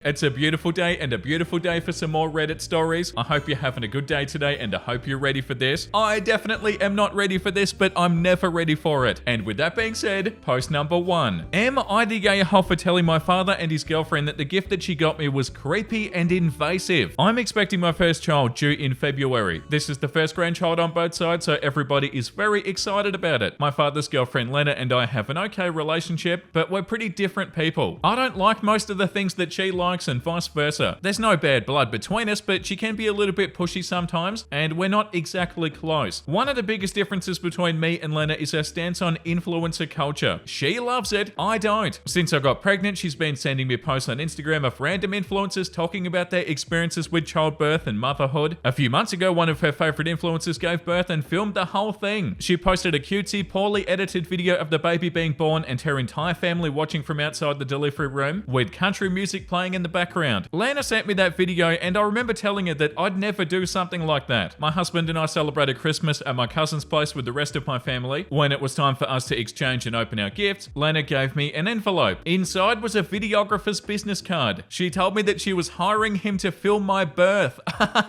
It's a beautiful day and a beautiful day for some more Reddit stories. I hope you're having a good day today and I hope you're ready for this. I definitely am not ready for this, but I'm never ready for it. And with that being said, post number 1. Am I the a-hole for telling my father and his girlfriend that the gift that she got me was creepy and invasive? I'm expecting my first child due in February. This is the first grandchild on both sides, so everybody is very excited about it. My father's girlfriend Lena and I have an okay relationship, but we're pretty different people. I don't like most of the things that she likes and vice versa. There's no bad blood between us, but she can be a little bit pushy sometimes, and we're not exactly close. One of the biggest differences between me and Lena is her stance on influencer culture. She loves it, I don't. Since I got pregnant, she's been sending me posts on Instagram of random influencers talking about their experiences with childbirth and motherhood. A few months ago, one of her favorite influencers gave birth and filmed the whole thing. She posted a cutesy, poorly edited video of the baby being born and her entire family watching from outside the delivery room with country music playing in the background. Lena sent me that video and I remember telling her that I'd never do something like that. My husband and I celebrated Christmas at my cousin's place with the rest of my family. When it was time for us to exchange and open our gifts, Lena gave me an envelope. Inside was a videographer's business card. She told me that she was hiring him to film my birth.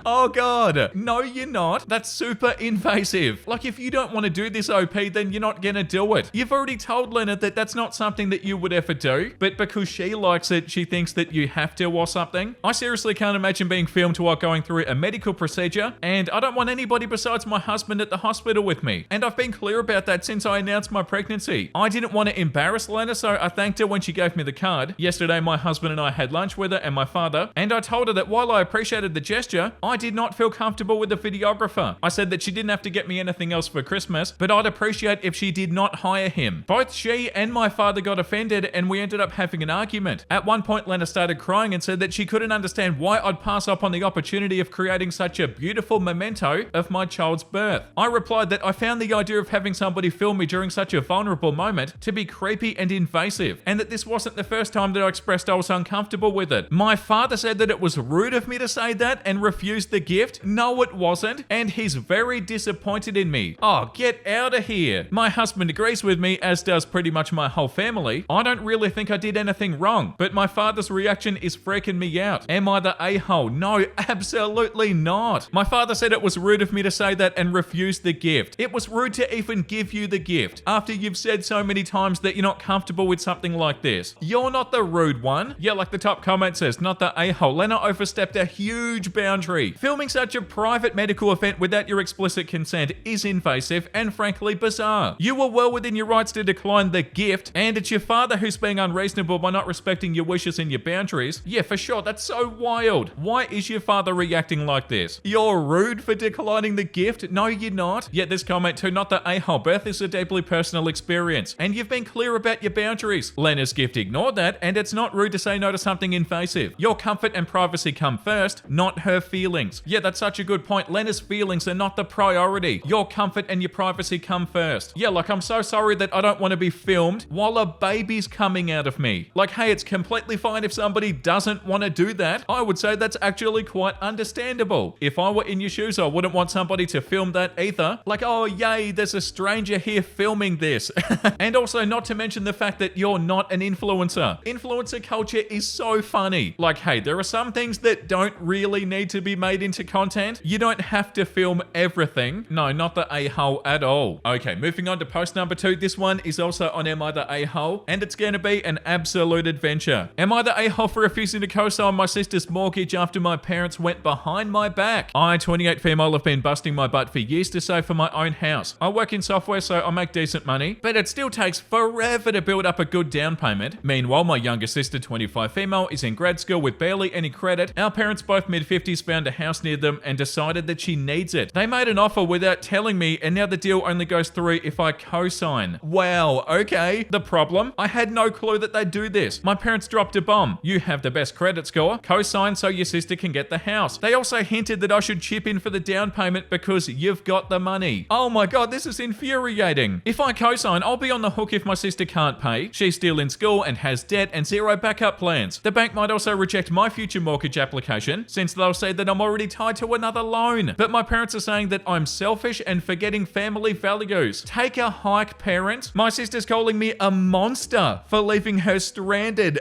Oh god. No, you're not. That's super invasive. Like, if you don't want to do this OP, then you're not gonna do it. You've already told Lena that that's not something that you would ever do, but because she likes it, she thinks that you have to or something. I seriously can't imagine being filmed while going through a medical procedure, and I don't want anybody besides my husband at the hospital with me. And I've been clear about that since I announced my pregnancy. I didn't want to embarrass Lena, so I thanked her when she gave me the card. Yesterday, my husband and I had lunch with her and my father, and I told her that while I appreciated the gesture, I did not feel comfortable with the videographer. I said that she didn't have to get me anything else for Christmas, but I'd appreciate if she did not hire him. Both she and my father got offended, and we ended up having an argument. At one point, Lena started crying and said that she couldn't understand why I'd pass up on the opportunity of creating such a beautiful memento of my child's birth. I replied that I found the idea of having somebody film me during such a vulnerable moment to be creepy and invasive, and that this wasn't the first time that I expressed I was uncomfortable with it. My father said that it was rude of me to say that and refused the gift. No, it wasn't, and he's very disappointed in me. Oh, get out of here. My husband agrees with me, as does pretty much my whole family. I don't really think I did anything wrong, but my father's reaction is freaking me out. Am I the a-hole? No, absolutely not. My father said it was rude of me to say that and refused the gift. It was rude to even give you the gift after you've said so many times that you're not comfortable with something like this. You're not the rude one. Yeah, like the top comment says, not the a-hole. Lena overstepped a huge boundary. Filming such a private medical event without your explicit consent is invasive and frankly bizarre. You were well within your rights to decline the gift, and it's your father who's being unreasonable by not respecting your wishes and your boundaries. Yeah, for sure, that's so wild. Why is your father reacting like this? You're rude for declining the gift? No, you're not. Yet this comment too, not the a-hole. Birth is a deeply personal experience, and you've been clear about your boundaries. Lena's gift ignored that, and it's not rude to say no to something invasive. Your comfort and privacy come first, not her feelings. Yeah, that's such a good point. Lena's feelings are not the priority. Your comfort and your privacy come first. Yeah, like, I'm so sorry that I don't want to be filmed while a baby's coming out of me. Like, hey, it's completely fine if somebody doesn't want to do that. I would say that's actually quite understandable. If I were in your shoes, I wouldn't want somebody to film that either. Like, oh yay, there's a stranger here filming this. And also, not to mention the fact that you're not an influencer. Influencer culture is so funny. Like, hey, there are some things that don't really need to be made into content. You don't have to film everything. No, not the a-hole at all. Okay, moving on to post number 2. This one is also on Am I the a-hole? And it's going to be an absolute adventure. Am I the a-hole for refusing to co-sign my sister's mortgage after my parents went behind my back? I, 28 female, have been busting my butt for years to save for my own house. I work in software, so I make decent money, but it still takes forever to build up a good down payment. Meanwhile, my younger sister, 25 female, is in grad school with barely any credit. Our parents, both mid-50s, found a house near them and decided that she needs it. They made an offer without telling me, and now the deal only goes through if I co-sign. Wow, okay. The problem? I had no clue that they'd do this. My parents dropped a bomb. You have the best credit score. Co-sign so your sister can get the house. They also hinted that I should chip in for the down payment because you've got the money. Oh my god, this is infuriating. If I co-sign, I'll be on the hook if my sister can't pay. She's still in school and has debt and zero backup plans. The bank might also reject my future mortgage application since they'll say that I'm already tied to another loan. But my parents are saying that I'm selfish and forgetting family values. Take a hike, parent. My sister's calling me a monster for leaving her stranded.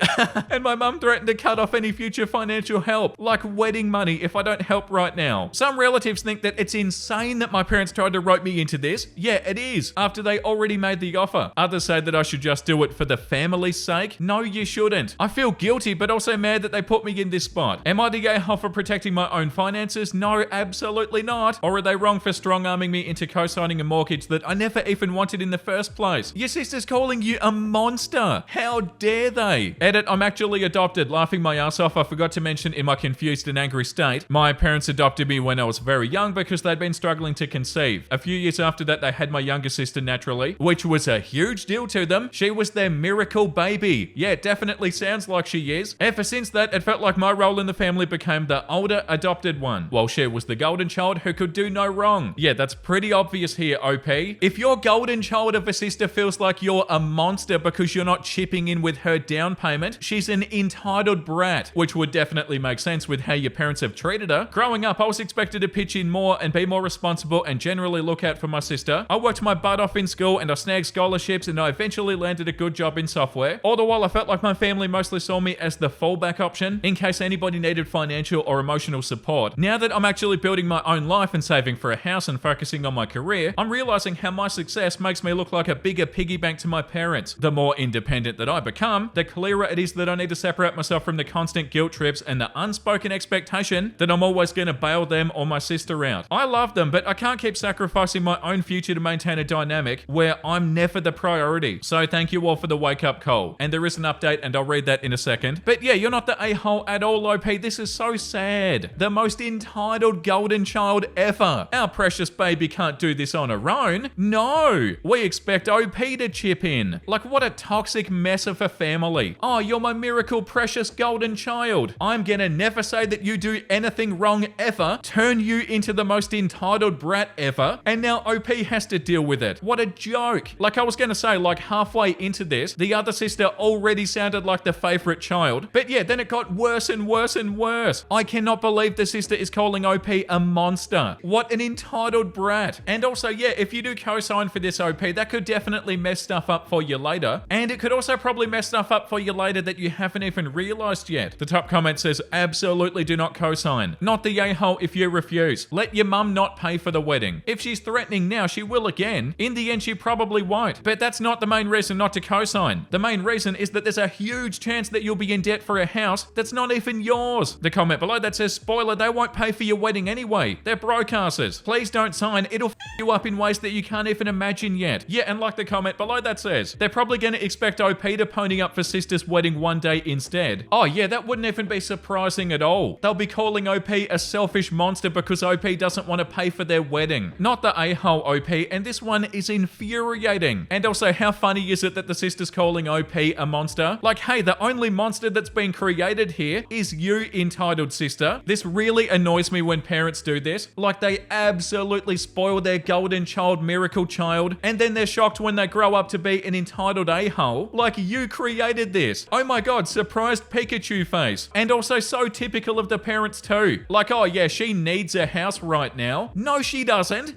And my mum threatened threatened to cut off any future financial help, like wedding money, if I don't help right now. Some relatives think that it's insane that my parents tried to rope me into this. Yeah, it is, after they already made the offer. Others say that I should just do it for the family's sake. No, you shouldn't. I feel guilty, but also mad that they put me in this spot. Am I the a-hole for protecting my own finances? No, absolutely not. Or are they wrong for strong-arming me into co-signing a mortgage that I never even wanted in the first place? Your sister's calling you a monster. How dare they? Edit, I'm actually adopted. Laughing my ass off, I forgot to mention in my confused and angry state, my parents adopted me when I was very young because they'd been struggling to conceive. A few years after that, they had my younger sister naturally, which was a huge deal to them. She was their miracle baby. Yeah, it definitely sounds like she is. Ever since that, it felt like my role in the family became the older adopted one, while she was the golden child who could do no wrong. Yeah, that's pretty obvious here, OP. If your golden child of a sister feels like you're a monster because you're not chipping in with her down payment, she's an entitled brat, which would definitely make sense with how your parents have treated her. Growing up, I was expected to pitch in more and be more responsible and generally look out for my sister. I worked my butt off in school and I snagged scholarships and I eventually landed a good job in software. All the while, I felt like my family mostly saw me as the fallback option in case anybody needed financial or emotional support. Now that I'm actually building my own life and saving for a house and focusing on my career, I'm realizing how my success makes me look like a bigger piggy bank to my parents. The more independent that I become, the clearer it is that I need to separate myself from the constant guilt trips and the unspoken expectation that I'm always going to bail them or my sister out. I love them, but I can't keep sacrificing my own future to maintain a dynamic where I'm never the priority. So thank you all for the wake-up call. And there is an update, and I'll read that in a second. But yeah, you're not the a-hole at all, OP. This is so sad. The most entitled golden child ever. Our precious baby can't do this on her own. No, we expect OP to chip in. Like, what a toxic mess of a family. Oh, you're my miracle precious golden child. I'm gonna never say that you do anything wrong ever, turn you into the most entitled brat ever, and now OP has to deal with it. What a joke. Like, I was gonna say, like, halfway into this, the other sister already sounded like the favorite child, but yeah, then it got worse and worse and worse. I cannot believe the sister is calling OP a monster. What an entitled brat. And also, yeah, if you do co-sign for this, OP, that could definitely mess stuff up for you later, and it could also probably mess stuff up for you later that you haven't even realized yet. The top comment says, absolutely do not co-sign. Not the a-hole if you refuse. Let your mum not pay for the wedding. If she's threatening now, she will again. In the end, she probably won't. But that's not the main reason not to co-sign. The main reason is that there's a huge chance that you'll be in debt for a house that's not even yours. The comment below that says, spoiler, they won't pay for your wedding anyway. They're broke asses. Please don't sign. It'll f you up in ways that you can't even imagine yet. Yeah, and like the comment below that says, they're probably going to expect OP to pony up for sister's wedding one day instead. Oh yeah, that wouldn't even be surprising at all. They'll be calling OP a selfish monster because OP doesn't want to pay for their wedding. Not the a-hole OP, and this one is infuriating. And also, how funny is it that the sister's calling OP a monster? Like, hey, the only monster that's been created here is you, entitled sister. This really annoys me when parents do this. Like, they absolutely spoil their golden child, miracle child, and then they're shocked when they grow up to be an entitled a-hole. Like, you created this. Oh my god, surprised Pikachu face. And also so typical of the parents too. Like, oh yeah, she needs a house right now. No, she doesn't.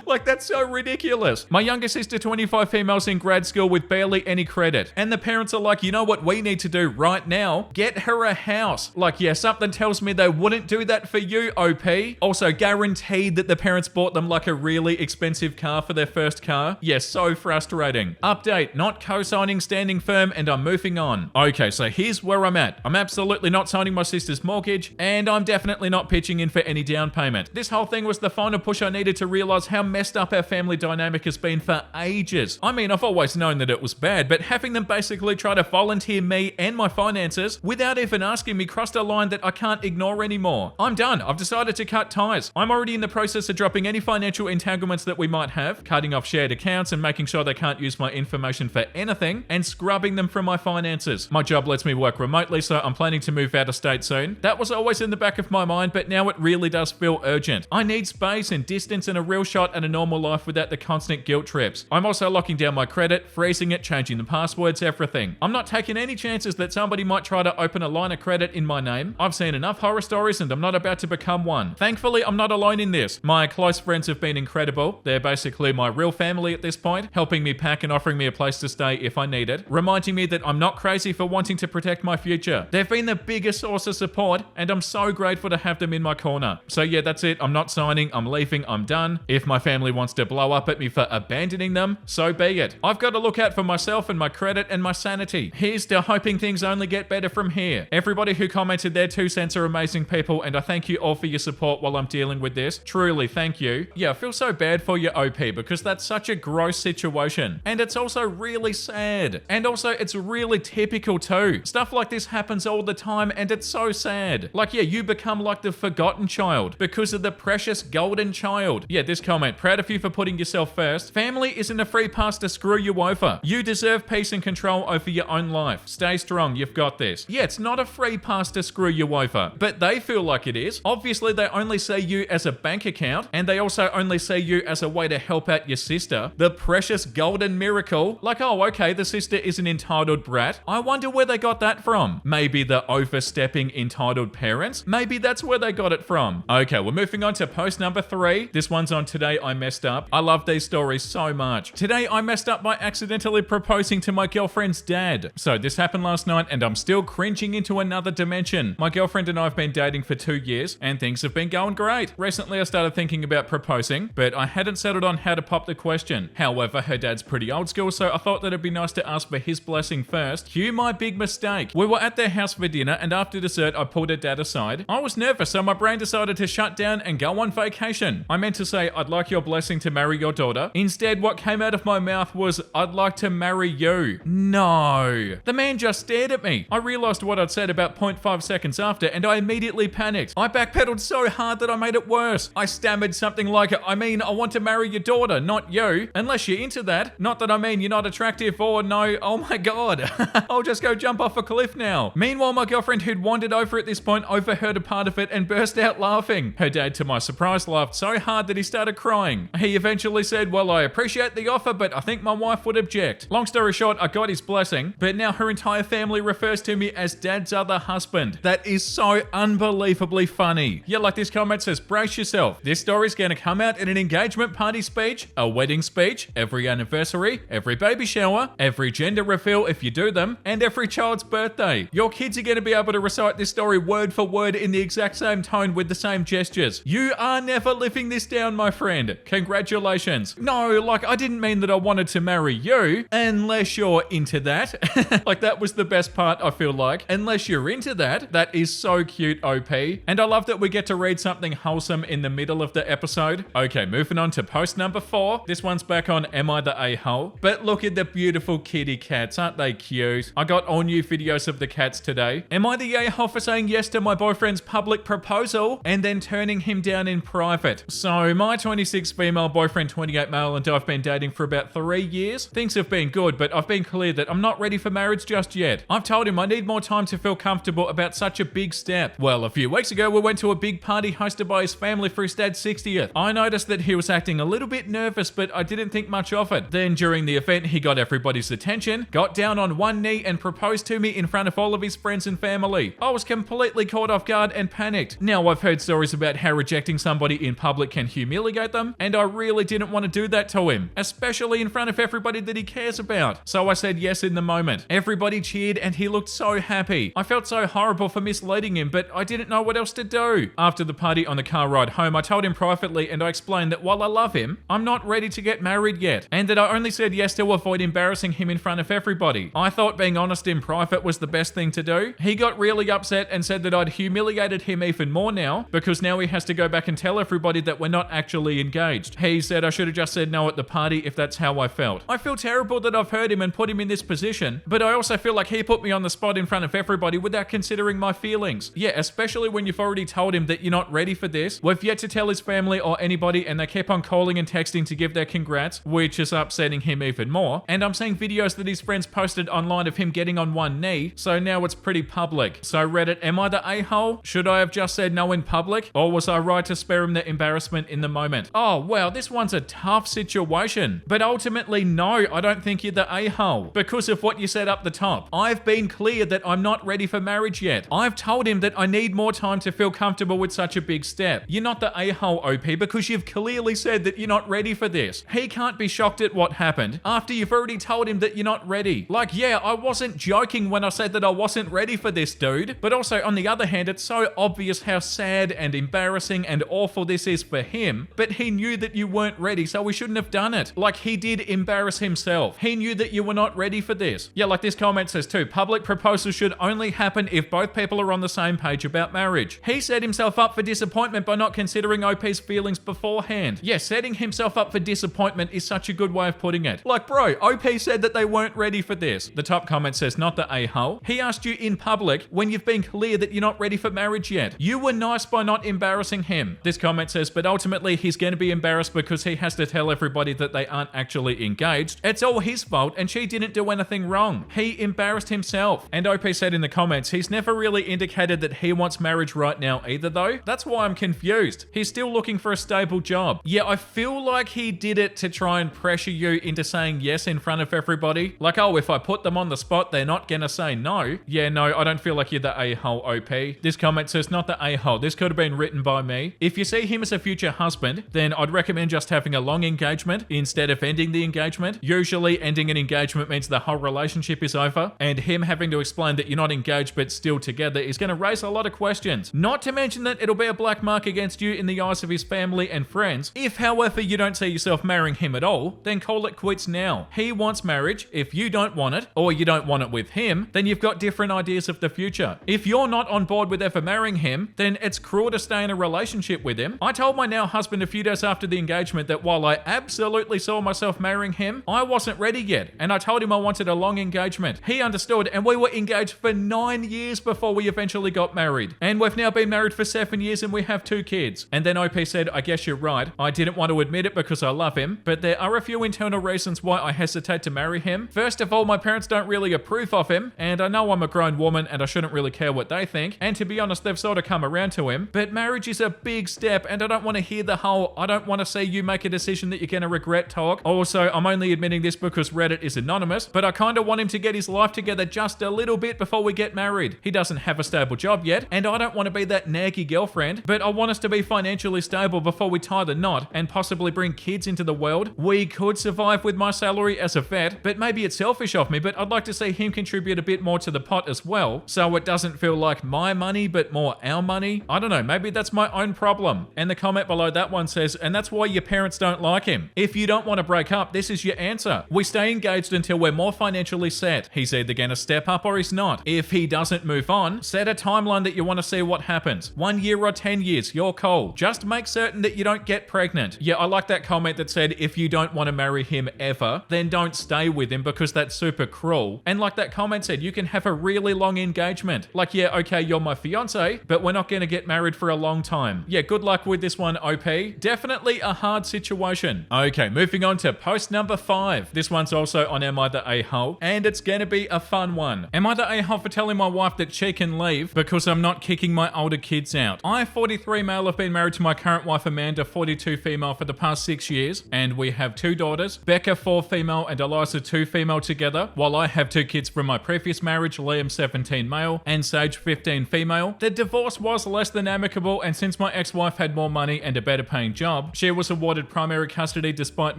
Like, that's so ridiculous. My younger sister, 25 females in grad school with barely any credit. And the parents are like, you know what we need to do right now? Get her a house. Like, yeah, something tells me they wouldn't do that for you, OP. Also, guaranteed that the parents bought them like a really expensive car for their first car. Yeah, so frustrating. Update, not co-signing, standing firm, and I'm moving on. Okay, so here's where I'm at. I'm absolutely not signing my sister's mortgage, and I'm definitely not pitching in for any down payment. This whole thing was the final push I needed to realize how messed up our family dynamic has been for ages. I mean, I've always known that it was bad, but having them basically try to volunteer me and my finances without even asking me crossed a line that I can't ignore anymore. I'm done. I've decided to cut ties. I'm already in the process of dropping any financial entanglements that we might have, cutting off shared accounts and making sure they can't use my information for anything, and scrubbing them from my finances. My job lets me work remotely, so I'm planning to move out of state soon. That was always in the back of my mind, but now it really does feel urgent. I need space and distance and a real shot at a normal life without the constant guilt trips. I'm also locking down my credit, freezing it, changing the passwords, everything. I'm not taking any chances that somebody might try to open a line of credit in my name. I've seen enough horror stories and I'm not about to become one. Thankfully, I'm not alone in this. My close friends have been incredible. They're basically my real family at this point, helping me pack and offering me a place to stay if I need it, reminding me that I'm not crazy for wanting to protect my future. They've been the biggest source of support, and I'm so grateful to have them in my corner. So yeah, that's it. I'm not signing. I'm leaving. I'm done. If my family wants to blow up at me for abandoning them, so be it. I've got to look out for myself and my credit and my sanity. Here's to hoping things only get better from here. Everybody who commented their 2 cents are amazing people, and I thank you all for your support while I'm dealing with this. Truly, thank you. Yeah, I feel so bad for you, OP, because that's such a gross situation. And it's also really sad. And also, it's really typical too. Stuff like this happens all the time, and it's so sad. Like, yeah, you become like the forgotten child because of the precious golden child. Yeah, this comment, proud of you for putting yourself first. Family isn't a free pass to screw you over. You deserve peace and control over your own life. Stay strong, you've got this. Yeah, it's not a free pass to screw you over, but they feel like it is. Obviously, they only see you as a bank account, and they also only see you as a way to help out your sister. The precious golden miracle. Like, oh, okay, the sister is an entitled brat. I wonder where they got that from. Maybe the overstepping entitled parents? Maybe that's where they got it from. Okay, we're moving on to post number 3. This one's on Today I Messed Up. I love these stories so much. Today I messed up by accidentally proposing to my girlfriend's dad. So this happened last night, and I'm still cringing into another dimension. My girlfriend and I have been dating for 2 years, and things have been going great. Recently I started thinking about proposing, but I hadn't settled on how to pop the question. However, her dad's pretty old school, so I thought that it'd be nice to ask for his blessing first. Cue my big mistake. We were at their house for dinner, and after dessert I pulled her dad aside. I was nervous, so my brain decided to shut down and go on vacation. I meant to say, I'd like your blessing to marry your daughter. Instead, what came out of my mouth was, I'd like to marry you. No. The man just stared at me. I realized what I'd said about 0.5 seconds after, and I immediately panicked. I backpedaled so hard that I made it worse. I stammered something like, I want to marry your daughter, not you. Unless you're into that. Not that I mean you're not attractive or no, oh my god. I'll just go jump off a cliff now. Meanwhile, my girlfriend, who'd wandered over at this point, overheard a part of it and burst out laughing. Her dad, to my surprise, laughed so hard that he started crying. He eventually said, well, I appreciate the offer, but I think my wife would object. Long story short, I got his blessing, but now her entire family refers to me as dad's other husband. That is so unbelievably funny. Yeah, like this comment says, brace yourself. This story's gonna come out in an engagement party speech, a wedding speech, every anniversary, every baby shower, every gender reveal if you do them, and every child's birthday. Your kids are gonna be able to recite this story word for word in the exact same tone with the same gestures. You are never living this down, my friend. Congratulations. No, like, I didn't mean that I wanted to marry you, unless you're into that. Like, that was the best part, I feel like. Unless you're into that. That is so cute, OP. And I love that we get to read something wholesome in the middle of the episode. Okay, moving on to post number 4. This one's back on Am I the A-hole? But look at the beautiful kitty cats. Aren't they cute? I got all new videos of the cats today. Am I the a-hole for saying yes to my boyfriend's public proposal and then turning him down in private? So my 26 female boyfriend, 28 male, and I've been dating for about 3 years. Things have been good, but I've been clear that I'm not ready for marriage just yet. I've told him I need more time to feel comfortable about such a big step. Well, a few weeks ago we went to a big party hosted by his family for his dad's 60th. I noticed that he was acting a little bit nervous, but I didn't think much of it. Then during the event he got everybody's attention, got down on one knee and proposed to me in front of all of his friends and family. I was completely caught off guard and panicked. Now I've heard stories about how rejecting somebody in public can humiliate them, and I really didn't want to do that to him, especially in front of everybody that he cares about. So I said yes in the moment. Everybody cheered and he looked so happy. I felt so horrible for misleading him, but I didn't know what else to do. After the party on the car ride home, I told him privately and I explained that while I love him, I'm not ready to get married yet, and that I only said yes to avoid embarrassing him in front of everybody. I thought being honest in private was the best thing to do. He got really upset and said that I'd humiliated him even more now, because now he has to go back and tell everybody that we're not actually engaged. He said I should have just said no at the party if that's how I felt. I feel terrible that I've hurt him and put him in this position, but I also feel like he put me on the spot in front of everybody without considering my feelings. Yeah, especially when you've already told him that you're not ready for this. We've yet to tell his family or anybody, and they keep on calling and texting to give their congrats, which is upsetting him even more. And I'm seeing videos that his friends posted online of him getting on one knee, so now it's pretty public. So Reddit, am I the a-hole? Should I have just said no in public, or was I right to spare him the embarrassment in the moment? Oh wow, this one's a tough situation. But ultimately, no, I don't think you're the a-hole, because of what you said up the top. I've been clear that I'm not ready for marriage yet. I've told him that I need more time to feel comfortable with such a big step. You're not the a-hole, OP, because you've clearly said that you're not ready for this. He can't be shocked at what happened after you've already told him that you're not ready. Like, yeah, I wasn't joking when I said that I wasn't ready for this, dude. But also, on the other hand, it's so obvious how sad and embarrassing and awful this is for him, but he knew that you weren't ready, so we shouldn't have done it. Like, he did embarrass himself. He knew that you were not ready for this. Yeah, like this comment says too, public proposals should only happen if both people are on the same page about marriage. He set himself up for disappointment by not considering OP's feelings beforehand. Yeah, setting himself up for disappointment is such a good way of putting it. Like, bro, OP said that they weren't ready for this. The top comment says, not the a-hole. He asked you in public when you've been clear that you're not ready for marriage yet. You were nice by not embarrassing him. This comment says, but ultimately he's going to be embarrassed because he has to tell everybody that they aren't actually engaged. It's all his fault and she didn't do anything wrong. He embarrassed himself. And OP said in the comments, he's never really indicated that he wants marriage right now either though. That's why I'm confused. He's still looking for a stable job. Yeah, I feel like he did it to try and pressure you into saying yes in front of everybody. Like, oh, if I put them on the spot, they're not gonna say no. Yeah, no, I don't feel like you're the a-hole, OP. This comment says, not the a-hole. This could have been written by me. If you see him as a future husband, then I'd recommend just having a long engagement instead of ending the engagement. Usually ending an engagement means the whole relationship is over, and him having to explain that you're not engaged but still together is going to raise a lot of questions. Not to mention that it'll be a black mark against you in the eyes of his family and friends. If, however, you don't see yourself marrying him at all, then call it quits now. He wants marriage. If you don't want it, or you don't want it with him, then you've got different ideas of the future. If you're not on board with ever marrying him, then it's cruel to stay in a relationship with him. I told my now husband a few days after the engagement that while I absolutely saw myself marrying him, I wasn't ready yet, and I told him I wanted a long engagement. He understood, and we were engaged for 9 years before we eventually got married. And we've now been married for 7 years and we have 2 kids. And then OP said, I guess you're right. I didn't want to admit it because I love him, but there are a few internal reasons why I hesitate to marry him. First of all, my parents don't really approve of him, and I know I'm a grown woman and I shouldn't really care what they think. And to be honest, they've sort of come around to him. But marriage is a big step, and I don't want to hear the whole, I don't want to see you make a decision that you're going to regret talk. Also, I'm only admitting this because Reddit is anonymous, but I kind of want him to get his life together just a little bit before we get married. He doesn't have a stable job yet, and I don't want to be that naggy girlfriend, but I want us to be financially stable before we tie the knot and possibly bring kids into the world. We could survive with my salary as a vet, but maybe it's selfish of me, but I'd like to see him contribute a bit more to the pot as well, so it doesn't feel like my money, but more our money. I don't know, maybe that's my own problem. And the comment below that one says, and that's why your parents don't like him. If you don't want to break up, this is your answer. We stay engaged until we're more financially set. He's either going to step up or he's not. If he doesn't move on, set a timeline that you want to see what happens. 1 year or 10 years, your call. Just make certain that you don't get pregnant. Yeah, I like that comment that said, if you don't want to marry him ever, then don't stay with him because that's super cruel. And like that comment said, you can have a really long engagement. Like, yeah, okay, you're my fiance, but we're not going to get married for a long time. Yeah, good luck with this one, OP. Definitely a hard situation. Okay, moving on to post number 5. This one's also on Am I the A-hole? And it's going to be a fun one. Am I the a-hole for telling my wife that she can leave because I'm not kicking my older kids out? I, 43 male, have been married to my current wife Amanda, 42 female, for the past 6 years, and we have 2 daughters, Becca, 4 female, and Eliza, 2 female together, while I have 2 kids from my previous marriage, Liam, 17 male, and Sage, 15 female. The divorce was less than amicable, and since my ex-wife had more money and a better paying job, she was awarded primary custody despite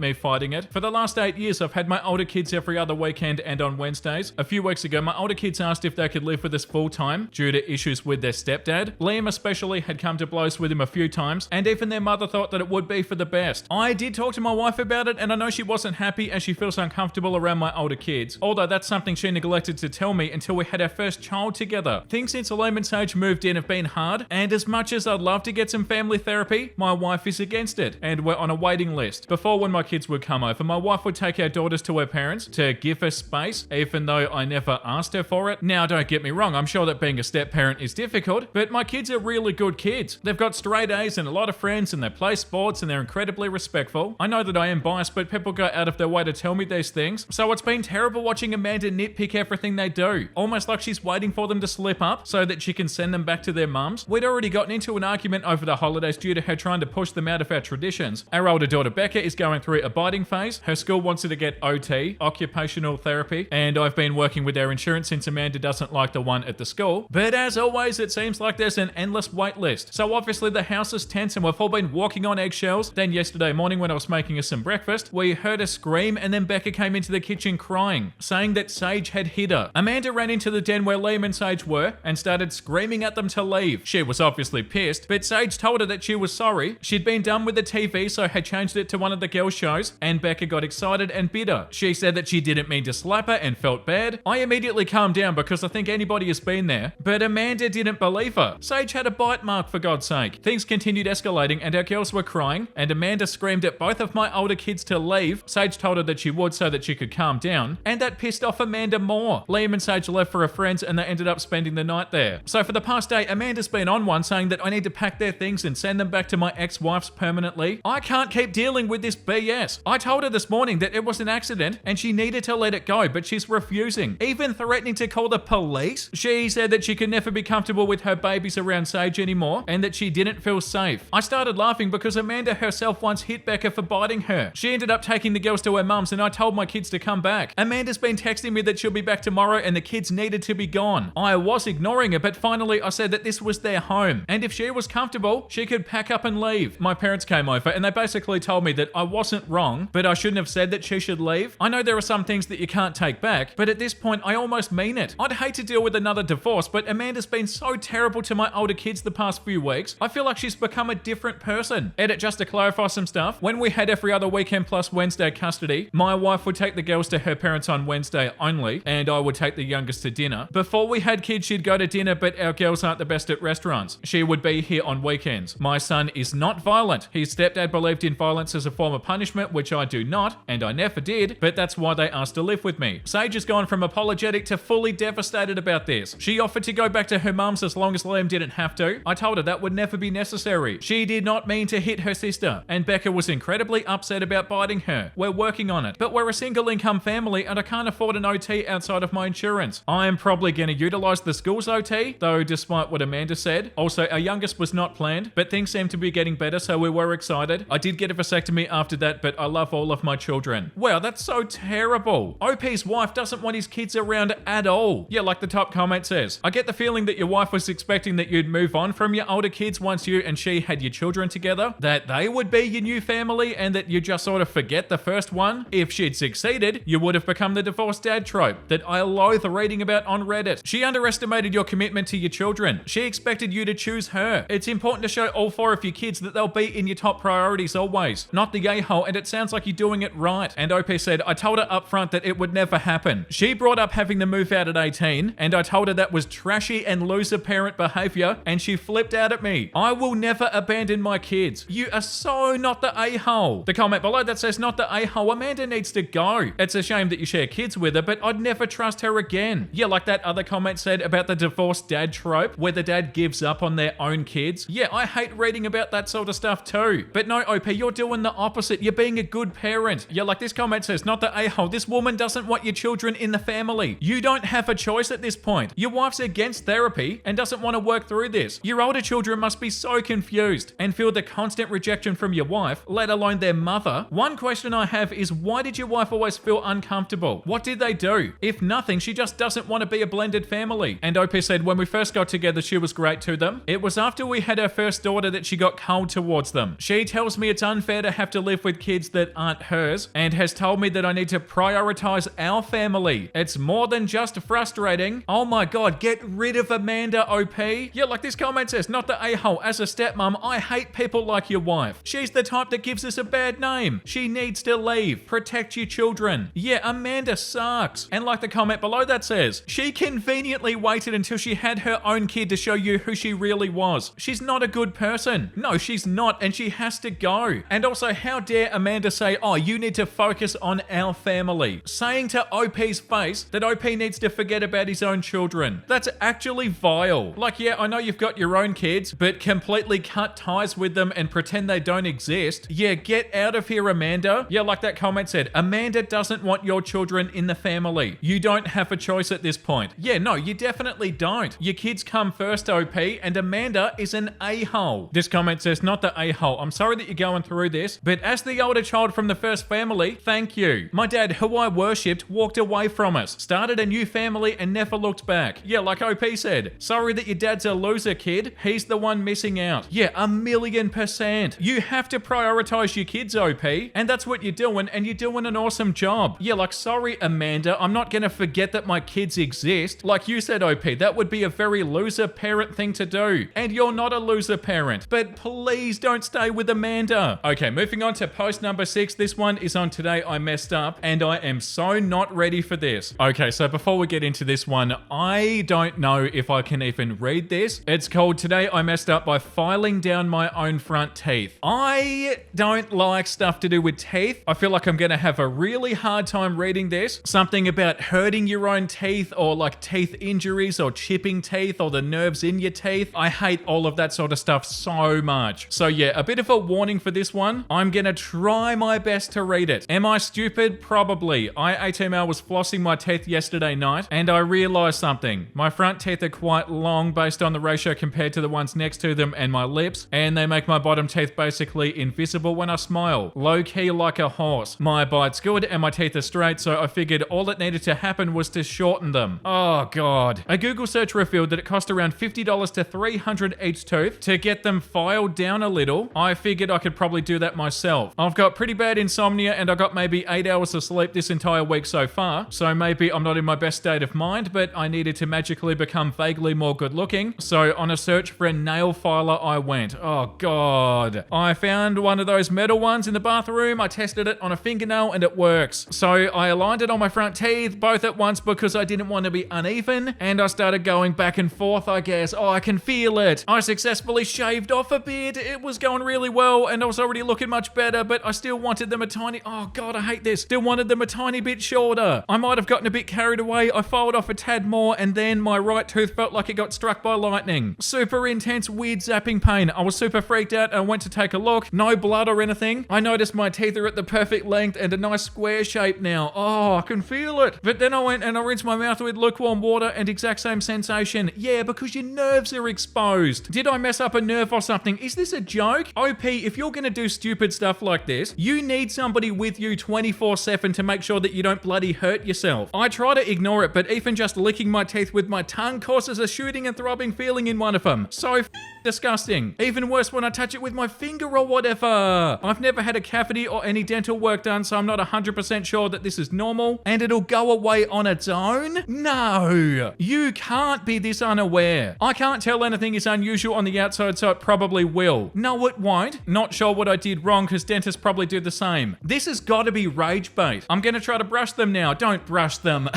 me fighting it. For the last 8 years, I've had my older kids every other weekend and on Wednesdays. A few weeks ago, my older kids asked if they could live with us full time due to issues with their stepdad. Liam especially had come to blows with him a few times, and even their mother thought that it would be for the best. I did talk to my wife about it, and I know she wasn't happy as she feels uncomfortable around my older kids, although that's something she neglected to tell me until we had our first child together. Things since Liam and Sage moved in have been hard, and as much as I'd love to get some family therapy, my wife is against it, and we're on a waiting list. Before, when my kids would come over, my wife would take our daughters to her parents to give us space, even though I never asked her for it. Now, don't get me wrong, I'm sure that being a step-parent is difficult, but my kids are really good kids. They've got straight A's and a lot of friends, and they play sports, and they're incredibly respectful. I know that I am biased, but people go out of their way to tell me these things, so it's been terrible watching Amanda nitpick everything they do, almost like she's waiting for them to slip up so that she can send them back to their mums. We'd already gotten into an argument over the holidays due to her trying to push them out of our traditions. Our older daughter Becca is going through a biting phase. Her school wants her to get OT, occupational therapy, and I've been working with our insurance since Amanda doesn't like the one at the school. But as always, it seems like there's an endless wait list. So obviously the house is tense and we've all been walking on eggshells. Then yesterday morning when I was making us some breakfast, we heard a scream, and then Becca came into the kitchen crying, saying that Sage had hit her. Amanda Amanda ran into the den where Liam and Sage were and started screaming at them to leave. She was obviously pissed, but Sage told her that she was sorry. She'd been done with the TV, so had changed it to one of the girls' shows, and Becca got excited and bitter. She said that she didn't mean to slap her and felt bad. I immediately calmed down because I think anybody has been there, but Amanda didn't believe her. Sage had a bite mark, for God's sake. Things continued escalating and our girls were crying, and Amanda screamed at both of my older kids to leave. Sage told her that she would so that she could calm down, and that pissed off Amanda more. Liam and Sage left for a friend's and they ended up spending the night there. So for the past day, Amanda's been on one saying that I need to pack their things and send them back to my ex-wife's permanently. I can't keep dealing with this BS. I told her this morning that it was an accident and she needed to let it go, but she's refusing, even threatening to call the police. She said that she could never be comfortable with her babies around Sage anymore and that she didn't feel safe. I started laughing because Amanda herself once hit Becca for biting her. She ended up taking the girls to her mum's and I told my kids to come back. Amanda's been texting me that she'll be back tomorrow and the kids needed to be gone. I was ignoring her, but finally I said that this was their home and if she was comfortable, she could pack up and leave. My parents came over and they basically told me that I wasn't wrong, but I shouldn't have said that she should leave. I know there are some things that you can't take back, but at this point I almost mean it. I'd hate to deal with another divorce, but Amanda's been so terrible to my older kids the past few weeks. I feel like she's become a different person. Edit, just to clarify some stuff. When we had every other weekend plus Wednesday custody, my wife would take the girls to her parents on Wednesday only, and I would take the youngest to dinner. Before we had kids, she'd go to dinner, but our girls aren't the best at restaurants. She would be here on weekends. My son is not violent. His stepdad believed in violence as a form of punishment, which I do not, and I never did, but that's why they asked to live with me. Sage has gone from apologetic to fully devastated about this. She offered to go back to her mum's as long as Liam didn't have to. I told her that would never be necessary. She did not mean to hit her sister, and Becca was incredibly upset about biting her. We're working on it, but we're a single income family and I can't afford an OT outside of my insurance. I am probably going to utilize the school's OT, though despite what Amanda said. Also, our youngest was not planned, but things seem to be getting better, so we were excited. I did get a vasectomy after that, but I love all of my children. Wow, that's so terrible. OP's wife doesn't want his kids around at all. Yeah, like the top comment says. I get the feeling that your wife was expecting that you'd move on from your older kids once you and she had your children together, that they would be your new family and that you just sort of forget the first one. If she'd succeeded, you would have become the divorced dad trope that I loathe reading about on Reddit. She underestimated your commitment to your children. She expected you to choose her. It's important to show all four of your kids that they'll be in your top priorities always, not the a-hole, and it sounds like you're doing it right. And OP said, I told her up front that it would never happen. She brought up having to move out at 18, and I told her that was trashy and loser parent behavior, and she flipped out at me. I will never abandon my kids. You are so not the a-hole. The comment below that says, not the a-hole, Amanda needs to go. It's a shame that you share kids with her, but I'd never trust her again. Yeah, like that other comment said about the divorced dad trope, where the dad gives up on their own kids. Yeah, I hate reading about that sort of stuff too. But no, OP, you're doing the opposite. You're being a good parent. Yeah, like this comment says, not the a-hole. This woman doesn't want your children in the family. You don't have a choice at this point. Your wife's against therapy and doesn't want to work through this. Your older children must be so confused and feel the constant rejection from your wife, let alone their mother. One question I have is, why did your wife always feel uncomfortable? What did they do? If nothing, she just doesn't want to be a blended family. And OP said when we first got together, she was great to them. It was after we had our first daughter that she got cold towards them. She tells me it's unfair to have to live with kids that aren't hers and has told me that I need to prioritize our family. It's more than just frustrating. Oh my God, get rid of Amanda, OP. Yeah, like this comment says, not the a-hole. As a stepmom, I hate people like your wife. She's the type that gives us a bad name. She needs to leave. Protect your children. Yeah, Amanda sucks. And like the comment below that says, she conveniently waited until she had her own kid to show you who she really was. She's not a good person. No, she's not, and she has to go. And also, how dare Amanda say, oh, you need to focus on our family, saying to OP's face that OP needs to forget about his own children. That's actually vile. Like, yeah, I know you've got your own kids, but completely cut ties with them and pretend they don't exist. Yeah, get out of here, Amanda. Yeah, like that comment said, Amanda doesn't want your children in the family. You don't have a choice at this point. Yeah, no, you definitely don't. Your kids come first, OP, and Amanda is an a-hole. This comment says, not the a-hole. I'm sorry that you're going through this, but as the older child from the first family, thank you. My dad, who I worshipped, walked away from us, started a new family, and never looked back. Yeah, like OP said, sorry that your dad's a loser, kid. He's the one missing out. Yeah, 1,000,000%. You have to prioritize your kids, OP, and that's what you're doing, and you're doing an awesome job. Yeah, like, sorry, Amanda, I'm not gonna forget that my kids exist. Like you said, OP, that would be a very loser parent thing to do. And you're not a loser parent. But please don't stay with Amanda. Okay, moving on to post number 6. This one is on Today I Messed Up, and I am so not ready for this. Okay, so before we get into this one, I don't know if I can even read this. It's called Today I Messed Up by Filing Down My Own Front Teeth. I don't like stuff to do with teeth. I feel like I'm gonna have a really hard time reading this. Something about hurting your own teeth, or like teeth injuries, or chipping teeth, or the nerves in your teeth. I hate all of that sort of stuff so much. So yeah, a bit of a warning for this one. I'm gonna try my best to read it. Am I stupid? Probably. AITA was flossing my teeth yesterday night, and I realized something. My front teeth are quite long based on the ratio compared to the ones next to them and my lips, and they make my bottom teeth basically invisible when I smile. Low key like a horse. My bite's good and my teeth are straight, so I figured all that needed to happen was to shorten them. Oh god. A Google search revealed that it cost around $50 to $300 each tooth to get them filed down a little. I figured I could probably do that myself. I've got pretty bad insomnia and I got maybe 8 hours of sleep this entire week so far, so maybe I'm not in my best state of mind, but I needed to magically become vaguely more good looking. So on a search for a nail filer I went. Oh god. I found one of those metal ones in the bathroom. I tested it on a fingernail and it works. So I aligned it on my front teeth both at once because I didn't want to be uneven, and I started going back and forth, I guess. Oh, I can feel it. I successfully shaved off a bit. It was going really well and I was already looking much better, but I still wanted them a tiny... Oh god, I hate this. Still wanted them a tiny bit shorter. I might have gotten a bit carried away. I filed off a tad more and then my right tooth felt like it got struck by lightning. Super intense, weird zapping pain. I was super freaked out and went to take a look. No blood or anything. I noticed my teeth are at the perfect length and a nice square shape now. Oh, I can feel it. But then I went and I rinsed my mouth with lukewarm water and exact same sensation. Yeah, because your nerves are exposed. Did I mess up a nerve or something? Is this a joke? OP, if you're gonna do stupid stuff like this, you need somebody with you 24/7 to make sure that you don't bloody hurt yourself. I try to ignore it, but even just licking my teeth with my tongue causes a shooting and throbbing feeling in one of them. So disgusting. Even worse when I touch it with my finger or whatever. I've never had a cavity or any dental work done, so I'm not 100% sure that this is normal and it'll go away on its own. No, you can't be this unaware. I can't tell anything is unusual on the outside, so it probably will. No, it won't. Not sure what I did wrong because dentists probably do the same. This has got to be rage bait. I'm gonna try to brush them now. Don't brush them.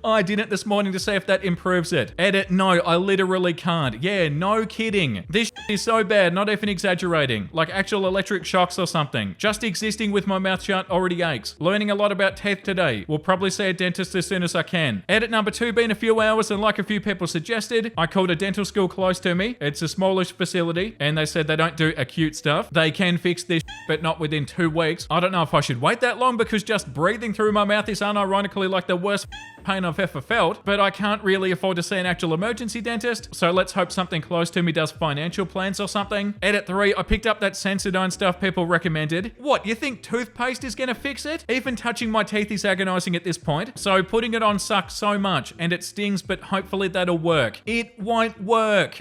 I did it this morning to see if that improves it. Edit, no, I literally can't. Yeah, no kidding. This is so bad, not even exaggerating. Like actual electric shocks or something. Just existing with my mouth shut already aches. Learning a lot about teeth today. We'll probably see a dentist as soon as I can. Edit number 2, been a few hours, and like a few people suggested, I called a dental school close to me. It's a smallish facility and they said they don't do acute stuff. They can fix this but not within 2 weeks. I don't know if I should wait that long because just breathing through my mouth is unironically like the worst pain I've ever felt, but I can't really afford to see an actual emergency dentist, so let's hope something close to me does financial plans or something. Edit 3, I picked up that Sensodyne stuff people recommended. What, you think toothpaste is gonna fix it? Even touching my teeth is agonizing at this point, so putting it on sucks so much, and it stings, but hopefully that'll work. It won't work.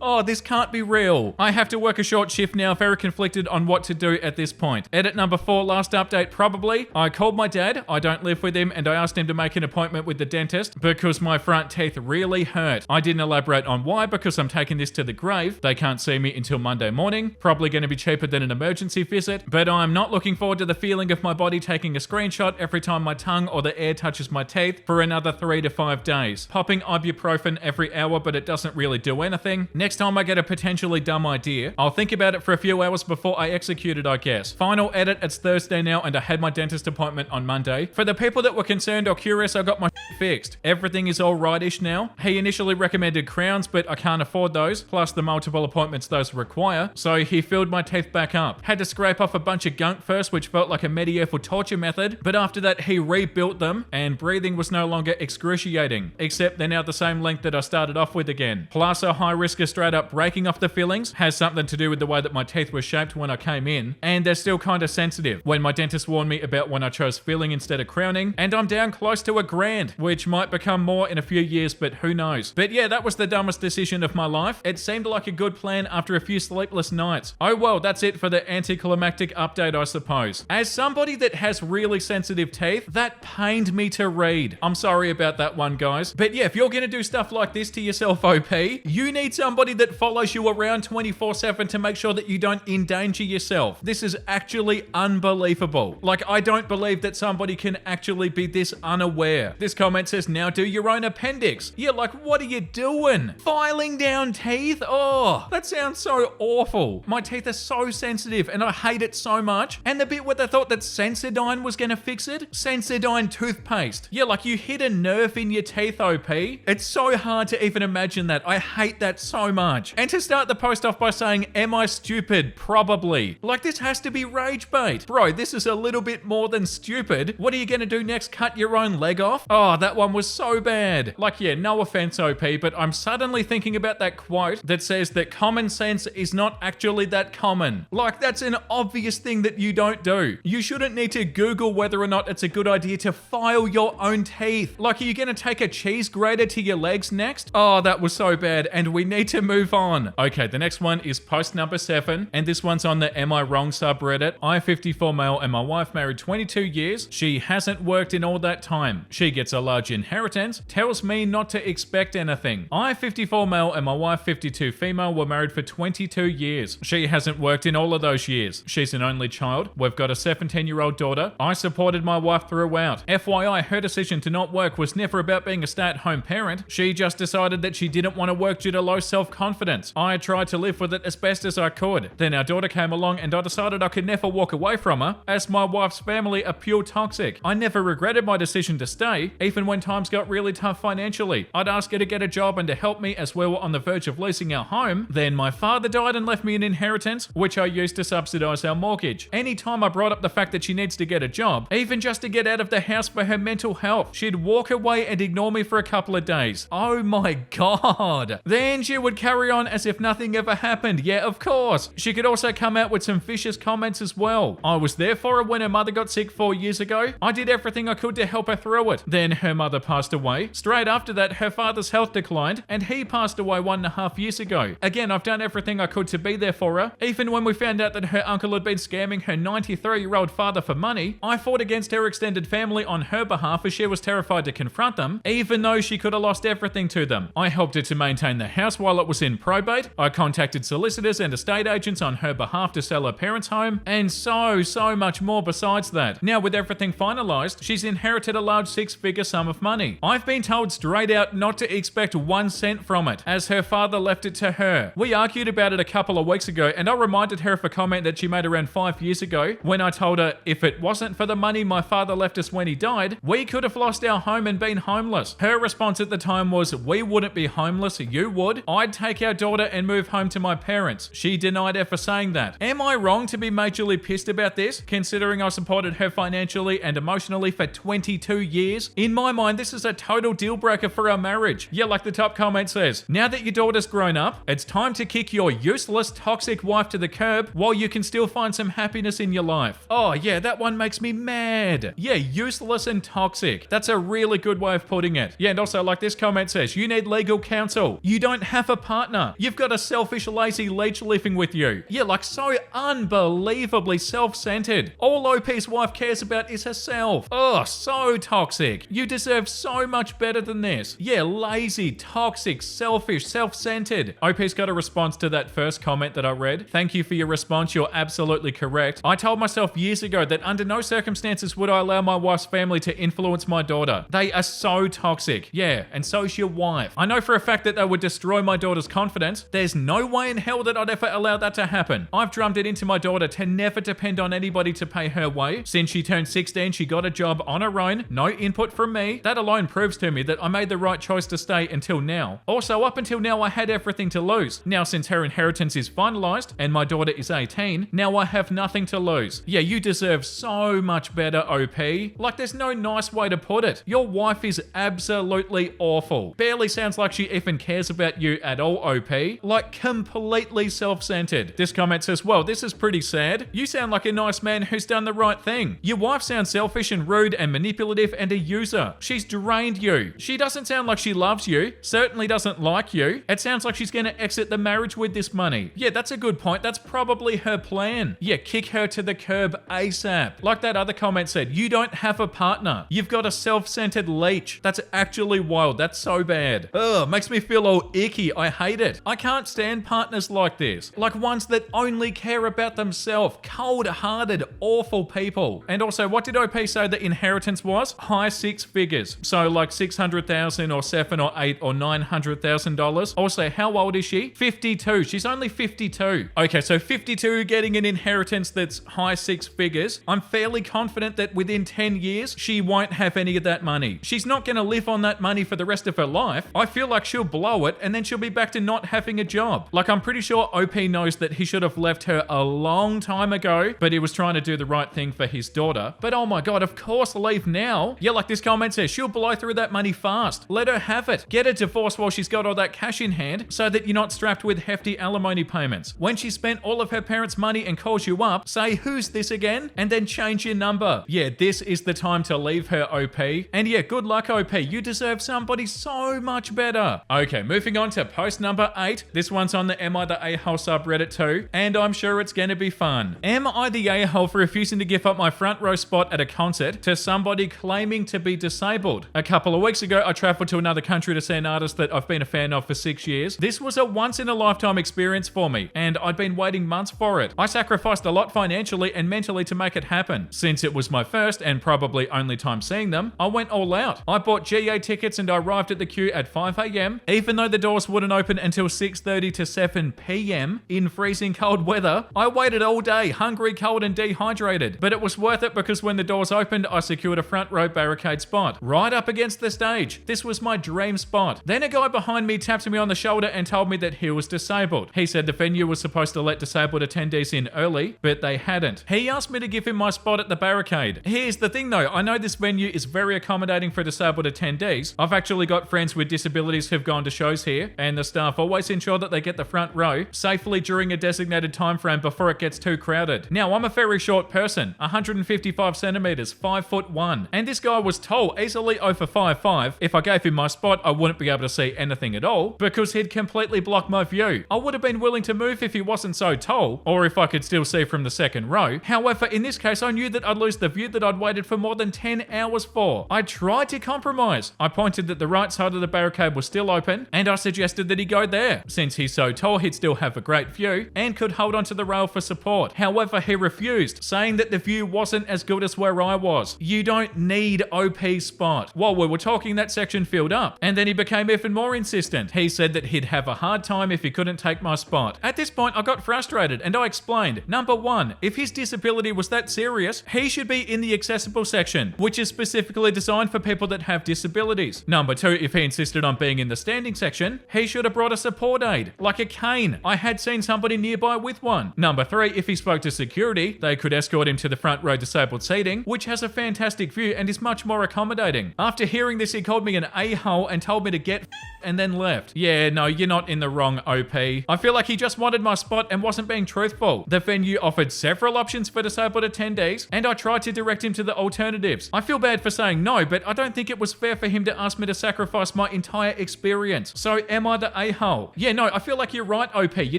Oh, this can't be real. I have to work a short shift now, very conflicted on what to do at this point. Edit number 4, last update probably. I called my dad, I don't live with him, and I asked him to make an appointment with the dentist because my front teeth really hurt. I didn't elaborate on why because I'm taking this to the grave. They can't see me until Monday morning. Probably going to be cheaper than an emergency visit, but I'm not looking forward to the feeling of my body taking a screenshot every time my tongue or the air touches my teeth for another 3 to 5 days. Popping ibuprofen every hour, but it doesn't really do anything. Next time I get a potentially dumb idea, I'll think about it for a few hours before I execute it, I guess. Final edit, it's Thursday now and I had my dentist appointment on Monday. For the people that were concerned or curious, I got my fixed. Everything is all rightish now. He initially recommended crowns, but I can't afford those, plus the multiple appointments those require, so he filled my teeth back up. Had to scrape off a bunch of gunk first, which felt like a medieval torture method, but after that he rebuilt them, and breathing was no longer excruciating, except they're now the same length that I started off with again. Plus a high risk of straight up breaking off the fillings has something to do with the way that my teeth were shaped when I came in, and they're still kind of sensitive. When my dentist warned me about when I chose filling instead of crowning, and I'm down close to $1,000. grand, which might become more in a few years, but who knows. But yeah, that was the dumbest decision of my life. It seemed like a good plan after a few sleepless nights. Oh well, that's it for the anticlimactic update, I suppose. As somebody that has really sensitive teeth, that pained me to read. I'm sorry about that one, guys. But yeah, if you're gonna do stuff like this to yourself, OP, you need somebody that follows you around 24/7 to make sure that you don't endanger yourself. This is actually unbelievable. Like, I don't believe that somebody can actually be this unaware. This comment says, now do your own appendix. Yeah, like, what are you doing? Filing down teeth? Oh, that sounds so awful. My teeth are so sensitive and I hate it so much. And the bit where they thought that Sensodyne was gonna fix it? Sensodyne toothpaste. Yeah, like you hit a nerve in your teeth, OP. It's so hard to even imagine that. I hate that so much. And to start the post off by saying, am I stupid? Probably. Like, this has to be rage bait. Bro, this is a little bit more than stupid. What are you gonna do next? Cut your own leg off? Oh, that one was so bad. Like, yeah, no offense, OP, but I'm suddenly thinking about that quote that says that common sense is not actually that common. Like, that's an obvious thing that you don't do. You shouldn't need to Google whether or not it's a good idea to file your own teeth. Like, are you gonna take a cheese grater to your legs next? Oh, that was so bad, and we need to move on. Okay, the next one is post number 7, and this one's on the Am I Wrong subreddit. I, 54 male, and my wife married 22 years. She hasn't worked in all that time. She gets a large inheritance, tells me not to expect anything. I, 54 male, and my wife, 52 female, were married for 22 years. She hasn't worked in all of those years. She's an only child. We've got a 17-year-old daughter. I supported my wife throughout. FYI, her decision to not work was never about being a stay-at-home parent. She just decided that she didn't want to work due to low self-confidence. I tried to live with it as best as I could. Then our daughter came along and I decided I could never walk away from her, as my wife's family are pure toxic. I never regretted my decision to stay, even when times got really tough financially. I'd ask her to get a job and to help me as we were on the verge of leasing our home. Then my father died and left me an inheritance, which I used to subsidize our mortgage. Anytime I brought up the fact that she needs to get a job, even just to get out of the house for her mental health, she'd walk away and ignore me for a couple of days. Oh my god. Then she would carry on as if nothing ever happened. Yeah, of course. She could also come out with some vicious comments as well. I was there for her when her mother got sick 4 years ago. I did everything I could to help her through it. Then her mother passed away. Straight after that, her father's health declined, and he passed away 1.5 years ago. Again, I've done everything I could to be there for her. Even when we found out that her uncle had been scamming her 93-year-old father for money, I fought against her extended family on her behalf as she was terrified to confront them, even though she could have lost everything to them. I helped her to maintain the house while it was in probate. I contacted solicitors and estate agents on her behalf to sell her parents' home, and so much more besides that. Now, with everything finalized, she's inherited a large 6-figure sum of money. I've been told straight out not to expect 1 cent from it, as her father left it to her. We argued about it a couple of weeks ago, and I reminded her of a comment that she made around 5 years ago when I told her, if it wasn't for the money my father left us when he died, we could have lost our home and been homeless. Her response at the time was, we wouldn't be homeless, you would. I'd take our daughter and move home to my parents. She denied her for saying that. Am I wrong to be majorly pissed about this, considering I supported her financially and emotionally for 22 years? In my mind, this is a total deal breaker for our marriage. Yeah, like the top comment says, now that your daughter's grown up, it's time to kick your useless, toxic wife to the curb while you can still find some happiness in your life. Oh yeah, that one makes me mad. Yeah, useless and toxic. That's a really good way of putting it. Yeah, and also like this comment says, you need legal counsel. You don't have a partner. You've got a selfish, lazy leech living with you. Yeah, like so unbelievably self-centered. All OP's wife cares about is herself. Oh, so toxic. You deserve so much better than this. Yeah, lazy, toxic, selfish, self-centered. OP's got a response to that first comment that I read. Thank you for your response. You're absolutely correct. I told myself years ago that under no circumstances would I allow my wife's family to influence my daughter. They are so toxic. Yeah, and so's your wife. I know for a fact that they would destroy my daughter's confidence. There's no way in hell that I'd ever allow that to happen. I've drummed it into my daughter to never depend on anybody to pay her way. Since she turned 16, she got a job on her own, no input from me. That alone proves to me that I made the right choice to stay until now. Also, up until now, I had everything to lose. Now, since her inheritance is finalized and my daughter is 18, now I have nothing to lose. Yeah, you deserve so much better, OP. Like, there's no nice way to put it. Your wife is absolutely awful. Barely sounds like she even cares about you at all, OP. Like, completely self-centered. This comment says, well, this is pretty sad. You sound like a nice man who's done the right thing. Your wife sounds selfish and rude and manipulative and a user her. She's drained you. She doesn't sound like she loves you, certainly doesn't like you. It sounds like she's gonna exit the marriage with this money. Yeah, that's a good point. That's probably her plan. Yeah, kick her to the curb ASAP. Like that other comment said, you don't have a partner. You've got a self-centered leech. That's actually wild. That's so bad. Ugh, makes me feel all icky. I hate it. I can't stand partners like this. Like ones that only care about themselves. Cold-hearted, awful people. And also, what did OP say the inheritance was? High six figures. So like 600,000 or $7 or $8 or $900,000. Also, how old is she? 52. She's only 52. Okay, so 52 getting an inheritance that's high six figures. I'm fairly confident that within 10 years, she won't have any of that money. She's not going to live on that money for the rest of her life. I feel like she'll blow it and then she'll be back to not having a job. Like, I'm pretty sure OP knows that he should have left her a long time ago, but he was trying to do the right thing for his daughter. But oh my god, of course leave now. Yeah, like this comment says, she'll blow through that money fast. Let her have it. Get a divorce while she's got all that cash in hand so that you're not strapped with hefty alimony payments. When she spent all of her parents' money and calls you up, say, who's this again? And then change your number. Yeah, this is the time to leave her, OP. And yeah, good luck, OP. You deserve somebody so much better. Okay, moving on to post number 8. This one's on the Am I the A-hole subreddit too, and I'm sure it's going to be fun. Am I the a-hole for refusing to give up my front row spot at a concert to somebody claiming to be disabled? A couple of weeks ago, I traveled to another country to see an artist that I've been a fan of for 6 years. This was a once-in-a-lifetime experience for me, and I'd been waiting months for it. I sacrificed a lot financially and mentally to make it happen. Since it was my first and probably only time seeing them, I went all out. I bought GA tickets and I arrived at the queue at 5 a.m. Even though the doors wouldn't open until 6:30 to 7 p.m. in freezing cold weather, I waited all day, hungry, cold, and dehydrated. But it was worth it because when the doors opened, I secured a front row barricade spot, right up against the stage. This was my dream spot. Then a guy behind me tapped me on the shoulder and told me that he was disabled. He said the venue was supposed to let disabled attendees in early, but they hadn't. He asked me to give him my spot at the barricade. Here's the thing though, I know this venue is very accommodating for disabled attendees. I've actually got friends with disabilities who've gone to shows here, and the staff always ensure that they get the front row safely during a designated time frame before it gets too crowded. Now, I'm a very short person, 155 centimeters, 5'1", and this guy was tall, easily over 5'5". If I gave him my spot, I wouldn't be able to see anything at all because he'd completely block my view. I would have been willing to move if he wasn't so tall, or if I could still see from the second row. However, in this case, I knew that I'd lose the view that I'd waited for more than 10 hours for. I tried to compromise. I pointed that the right side of the barricade was still open, and I suggested that he go there. Since he's so tall, he'd still have a great view and could hold onto the rail for support. However, he refused, saying that the view wasn't as good as where I was. You don't need OP's spot. While we were talking, that section filled up, and then he became even more insistent. He said that he'd have a hard time if he couldn't take my spot. At this point, I got frustrated, and I explained, number one, if his disability was that serious, he should be in the accessible section, which is specifically designed for people that have disabilities. Number two, if he insisted on being in the standing section, he should have brought a support aid, like a cane. I had seen somebody nearby with one. Number three, if he spoke to security, they could escort him to the front row disabled seating, which has a fantastic view and is much more accommodating. After hearing this, he called me an a-hole and told me to get and then left. Yeah, no, you're not in the wrong, OP. I feel like he just wanted my spot and wasn't being truthful. The venue offered several options for disabled attendees, and I tried to direct him to the alternatives. I feel bad for saying no, but I don't think it was fair for him to ask me to sacrifice my entire experience. So am I the a-hole? Yeah, no, I feel like you're right, OP. You're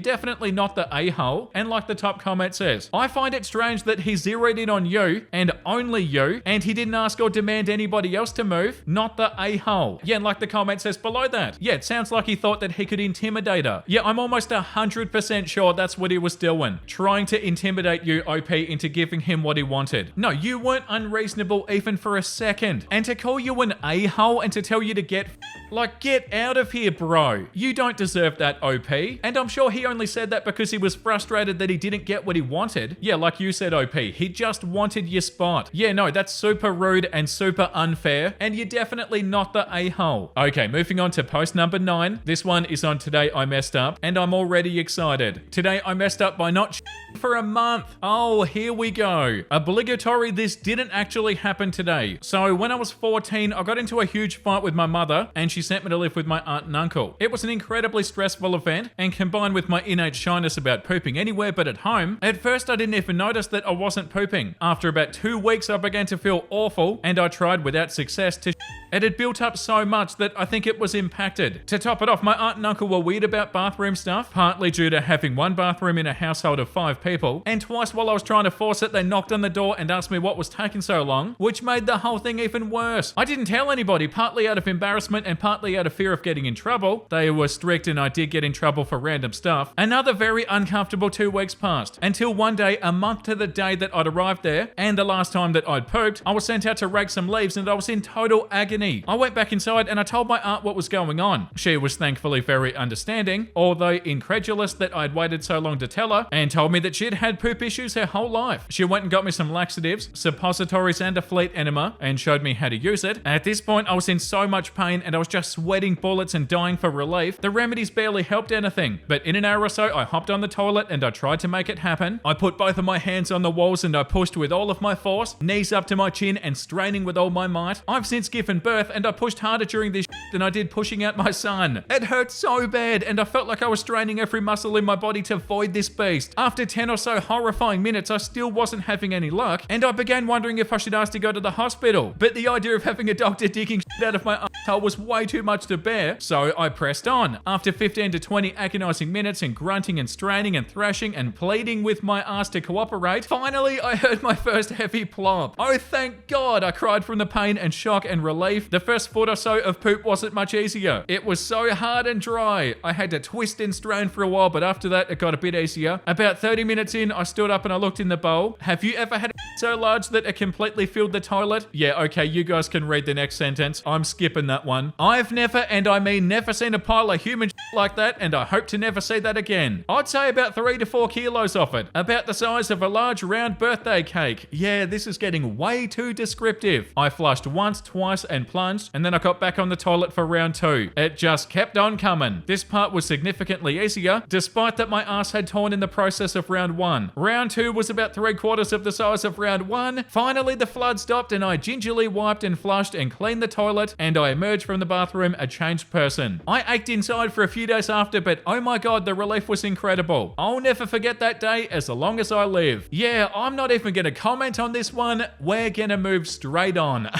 definitely not the a-hole. And like the top comment says, I find it strange that he zeroed in on you and only you, and he didn't ask or demand anybody else to move, not the a-hole. Yeah, and like the comment says below that, yeah, it sounds like he thought that he could intimidate her. Yeah, I'm almost 100% sure that's what he was doing. Trying to intimidate you, OP, into giving him what he wanted. No, you weren't unreasonable even for a second. And to call you an a-hole and to tell you to get out of here, bro. You don't deserve that, OP. And I'm sure he only said that because he was frustrated that he didn't get what he wanted. Yeah, like you said, OP, he just wanted your spot. Yeah, no, that's super rude and super unfair, and you're definitely not the a-hole. Okay, moving on to post number 9. This one is on Today I Messed Up, and I'm already excited. Today I messed up by not for a month. Oh, here we go. Obligatory, this didn't actually happen today. So when I was 14, I got into a huge fight with my mother, and she sent me to live with my aunt and uncle. It was an incredibly stressful event, and combined with my innate shyness about pooping anywhere but at home, at first I didn't even notice that I wasn't pooping. After about 2 weeks, I began to feel awful, and I tried tried without success to it had built up so much that I think it was impacted. To top it off, my aunt and uncle were weird about bathroom stuff, partly due to having one bathroom in a household of 5 people, and twice while I was trying to force it, they knocked on the door and asked me what was taking so long, which made the whole thing even worse. I didn't tell anybody, partly out of embarrassment and partly out of fear of getting in trouble. They were strict and I did get in trouble for random stuff. Another very uncomfortable 2 weeks passed, until one day, a month to the day that I'd arrived there, and the last time that I'd pooped, I was sent out to rake some leaves and I was in total agony. I went back inside and I told my aunt what was going on. She was thankfully very understanding, although incredulous that I'd waited so long to tell her, and told me that she'd had poop issues her whole life. She went and got me some laxatives, suppositories and a fleet enema, and showed me how to use it. At this point, I was in so much pain and I was just sweating bullets and dying for relief. The remedies barely helped anything, but in an hour or so, I hopped on the toilet and I tried to make it happen. I put both of my hands on the walls and I pushed with all of my force, knees up to my chin and straining with all my might. I've since given birth and I pushed harder during this than I did pushing out my son. It hurt so bad and I felt like I was straining every muscle in my body to void this beast. After 10 or so horrifying minutes, I still wasn't having any luck, and I began wondering if I should ask to go to the hospital. But the idea of having a doctor digging out of my asshole was way too much to bear, so I pressed on. After 15 to 20 agonizing minutes and grunting and straining and thrashing and pleading with my ass to cooperate, finally I heard my first heavy plop. Oh, thank God! I cried from the pain and shock and relief. The first foot or so of poop wasn't much easier. It was so hard and dry. I had to twist and strain for a while, but after that it got a bit easier. About 30 minutes in, I stood up and I looked in the bowl. Have you ever had a so large that it completely filled the toilet? Yeah, okay, you guys can read the next sentence. I'm skipping that one. I've never, and I mean never, seen a pile of human like that, and I hope to never see that again. I'd say about 3 to 4 kilos of it. About the size of a large round birthday cake. Yeah, this is getting way too descriptive. I flushed once, twice, and plunged, and then I got back on the toilet for round 2. It just kept on coming. This part was significantly easier, despite that my ass had torn in the process of round 1. Round 2 was about 3/4 of the size of round 1. Finally, the flood stopped and I gingerly wiped and flushed and cleaned the toilet, and I emerged from the bathroom a changed person. I ached inside for a few days after, but oh my God, the relief was incredible. I'll never forget that day as long as I live. Yeah, I'm not even gonna comment on this one. We're gonna move straight on.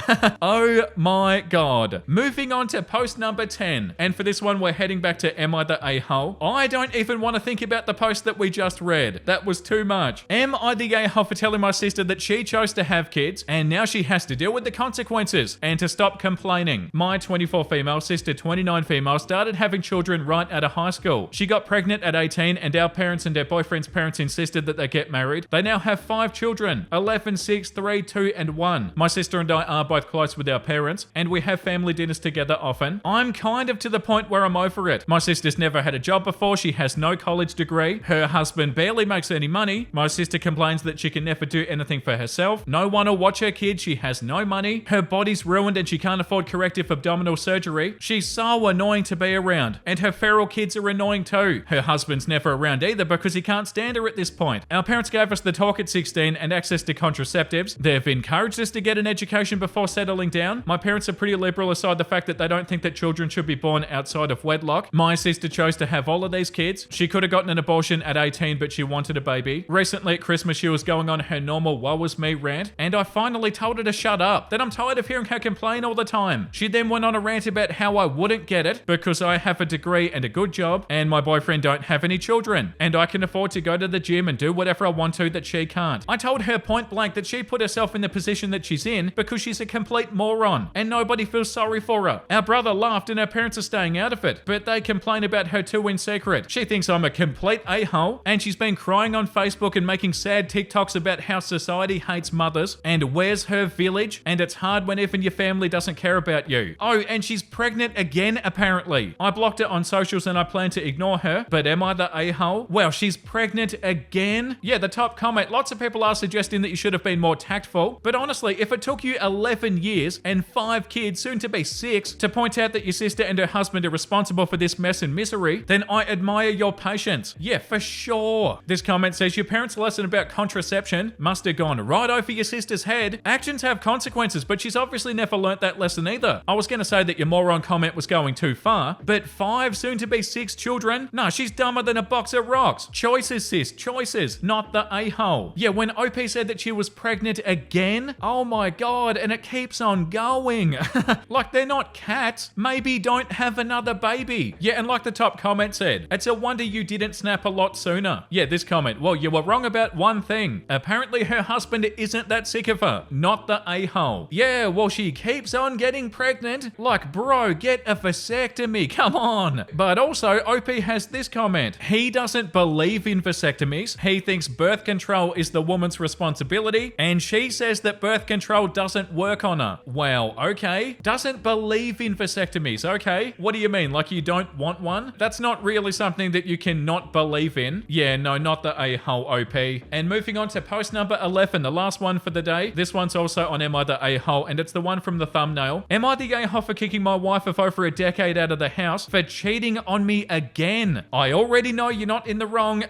Oh my God. Moving on to post number 10. And for this one, we're heading back to Am I the A-hole? I don't even want to think about the post that we just read. That was too much. Am I the a-hole for telling my sister that she chose to have kids and now she has to deal with the consequences and to stop complaining? My 24 female sister, 29 female, started having children right out of high school. She got pregnant at 18 and our parents and their boyfriend's parents insisted that they get married. They now have 5 children, 11, 6, 3, 2, and 1. My sister and I are both close with our parents and we have family dinners together often. I'm kind of to the point where I'm over it. My sister's never had a job before. She has no college degree. Her husband barely makes any money. My sister complains that she can never do anything for herself. No one will watch her kids. She has no money. Her body's ruined and she can't afford corrective abdominal surgery. She's so annoying to be around. And her feral kids are annoying too. Her husband's never around either because he can't stand her at this point. Our parents gave us the talk at 16 and access to contraceptives. They've encouraged us to get an education before settling down. My parents are pretty liberal aside the fact that they don't think that children should be born outside of wedlock. My sister chose to have all of these kids. She could have gotten an abortion at 18, but she wanted a baby. Recently at Christmas, she was going on her normal woe was me rant, and I finally told her to shut up, that I'm tired of hearing her complain all the time. She then went on a rant about how I wouldn't get it because I have a degree and a good job, and my boyfriend don't have any children, and I can afford to go to the gym and do whatever I want to that she can't. I told her point blank that she put herself in the position that she's in because she's a complete moron, and nobody feels sorry for her. Our brother laughed and our parents are staying out of it, but they complain about her too in secret. She thinks I'm a complete a-hole, and she's been crying on Facebook and making sad TikToks about how society hates mothers and where's her village, and it's hard when even your family doesn't care about you. Oh, and she's pregnant again apparently. I blocked her on socials and I plan to ignore her, but am I the a-hole? Well, she's pregnant again? Yeah, the top comment, lots of people are suggesting that you should have been more tactful, but honestly, if it took you 11 years and 5 kids, soon to be 6, to point out that your sister and her husband are responsible for this mess and misery, then I admire your patience. Yeah, for sure. This comment says your parents' lesson about contraception must have gone right over your sister's head. Actions have consequences, but she's obviously never learnt that lesson either. I was going to say that your moron comment was going too far, but 5 soon to be 6 children. Nah, she's dumber than a box of rocks. Choices, sis, choices, not the a-hole. Yeah, when OP said that she was pregnant again, oh my god, and it keeps on going. Like they're not cats. Maybe don't have another baby. Yeah, and like the top comment said, it's a wonder you didn't snap a lot sooner. Yeah, this comment, well, you were wrong about one thing. Apparently her husband isn't that sick of her, not the a-hole. Yeah, well, she keeps on getting pregnant. Like, bro, get a vasectomy, come on. But also, OP has this comment. He doesn't believe in vasectomies. He thinks birth control is the woman's responsibility, and she says that birth control doesn't work on her. Well, okay. Doesn't believe in vasectomies, okay. What do you mean, like you don't want one? That's not really something that you can not believe in. Yeah, no, not the a-hole OP. And moving on to post number 11, the last one for the day. This one's also on Am I the a-hole, and it's the one from the thumbnail. Am I the a-hole for kicking my wife of over a decade out of the house for cheating on me again? I already know you're not in the wrong.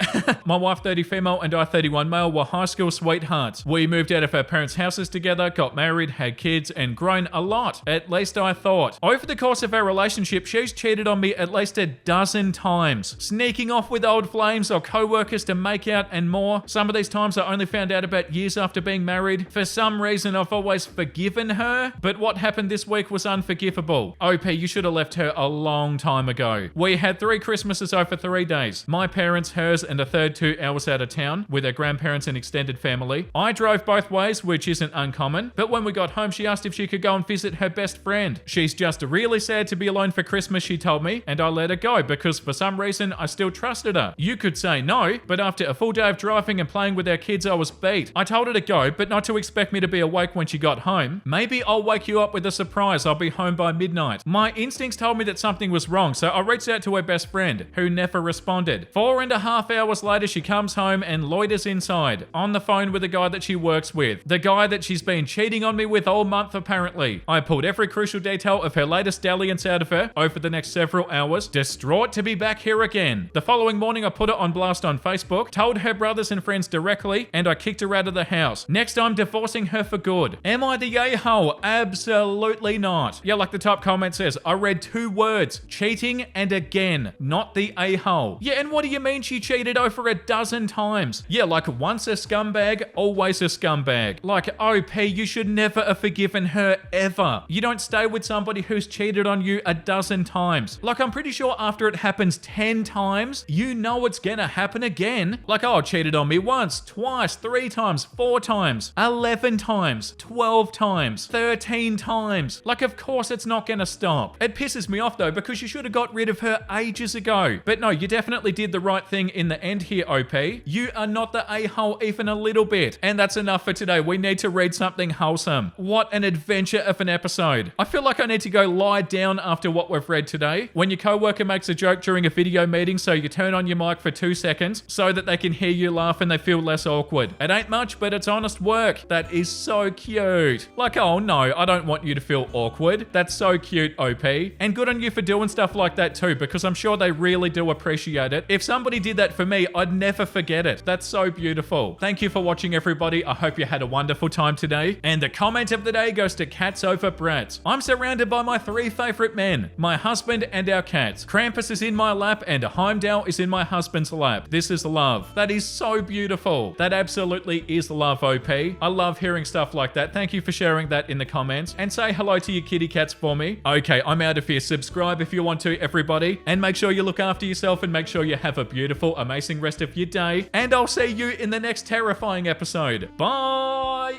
My wife, 30 female, and I, 31 male, were high school sweethearts. We moved out of our parents' houses together, got married, had kids, and grown a lot. At least I thought. Over the course of our relationship, she's cheated on me at least a dozen times. Sneaking off with old flames or co-workers to make out and more. Some of these times I only found out about years after being married. For some reason, I've always forgiven her, but what happened this week was unforgivable. OP, you should have left her a long time ago. We had 3 Christmases over 3 days. My parents, hers, and a third 2 hours out of town with her grandparents and extended family. I drove both ways, which isn't uncommon, but when we got home, she asked if she could go and visit her best friend. She's just really sad to be alone for Christmas, she told me, and I let her go because for some reason, I still trusted her. You could say no, but after a full day of driving and playing with our kids, I was beat. I told her to go, but not to expect me to be awake when she got home. Maybe I'll wake you up with a surprise. I'll be home by midnight. My instincts told me that something was wrong, so I reached out to her best friend, who never responded. 4.5 hours later, she comes home and loiters inside, on the phone with the guy that she works with. The guy that she's been cheating on me with all month, apparently. I pulled every crucial detail of her latest dalliance out of her over the next several hours, distraught to be back here again. The following morning, I put it on blast on Facebook, told her brothers and friends directly, and I kicked her out of the house. Next, I'm divorcing her for good. Am I the a-hole? Absolutely not. Yeah, like the top comment says, I read 2 words, cheating and again, not the a-hole. Yeah, and what do you mean she cheated over a dozen times? Yeah, like once a scumbag, always a scumbag. Like, OP, you should never have forgiven her ever. You don't stay with somebody who's cheated on you a dozen times. Like, I'm pretty sure after it happens 10 times, you know it's gonna happen again. Like, oh, cheated on me once, twice, 3 times, 4 times, 11 times, 12 times, 13 times. Like, of course it's not gonna stop. It pisses me off though, because you should have got rid of her ages ago. But no, you definitely did the right thing in the end here, OP. You are not the a-hole even a little bit. And that's enough for today. We need to read something wholesome. What an adventure of an episode. I feel like I need to go lie down after what we've read today. When your coworker makes a joke during a video meeting, so you turn on your mic for 2 seconds so that they can hear you laugh and they feel less awkward. It ain't much, but it's honest work. That is so cute. Like, oh no, I don't want you to feel awkward. That's so cute, OP. And good on you for doing stuff like that too, because I'm sure they really do appreciate it. If somebody did that for me, I'd never forget it. That's so beautiful. Thank you for watching, everybody. I hope you had a wonderful time today. And the comment of the day goes to Cats Over Brats. I'm surrounded by my 3 favorite men, my husband and our cats. Krampus is in my lap and Heimdall is in my husband's lap. This is love. That is so beautiful. That absolutely is love, OP. I love hearing stuff like that. Thank you for sharing that in the comments. And say hello to your kitty cats for me. Okay, I'm out of here. Subscribe if you want to, everybody. And make sure you look after yourself and make sure you have a beautiful, amazing rest of your day. And I'll see you in the next terrifying episode. Bye!